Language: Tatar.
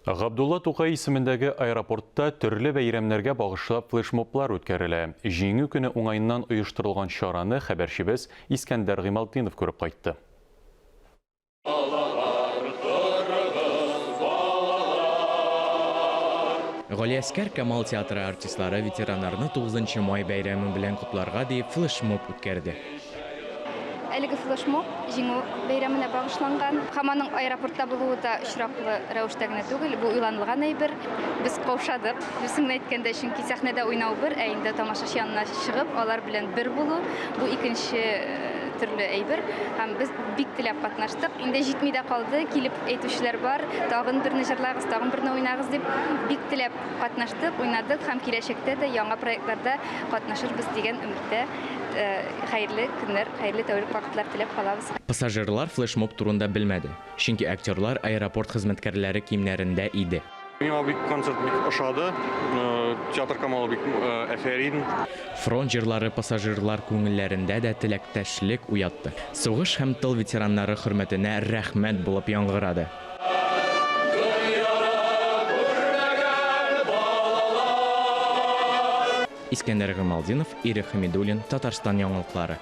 Ғабдулла Тукай исемендәге аэропортта төрле бәйрәмнәргә багышлап флешмоблар үткәрелә. Җиңү көне уңайыннан оештырылган чараны хәбәрчебез Искәндәр Гыймалтдинов күреп кайтты. Галиәскәр Камал театры артистлары ветераннарны 9 май бәйрәме белән котларга дип флешмоб үткәрде. Әлеге флешмоб җиңү бәйрәменә багышланган. Хаманың аэропортта булуы да очраклы рәвештә генә түгел, бу уйланылган әйбер. Без каушадык. Дөресен әйткәндә, чөнки сәхнәдә уйнау бер, ә инде тамашачы янына чыгып, алар белән бер булу бу икенче төрле әйбер. Һәм без бик теләп катнаштык. Инде җитми дә калды, килеп әйтүчеләр бар. Тагын берне җырлагыз, тагын берне уйнагыз дип бик теләп катнаштык, уйнадык һәм киләчәктә дә яңа проектларда катнашырбыз дигән өметтә хәерле көннәр, хәерле тәүлек вакытлар теләп калабыз. Пассажирлар флешмоб турында белмәде, чөнки актерлар аэропорт хезмәткәрләре киемнәрендә иде. Миңа бик концерт бик ошады. Театр Камал бик әфәрин. Фронт җырлары пассажирлар күңелләрендә дә теләктәшлек уятты. Сугыш һәм тыл ветераннары хөрмәтенә рәхмәт булып яңгырады. Искәндәр Гыймалтдинов, Ирек Хәмидуллин, Татарстан яңалыклары.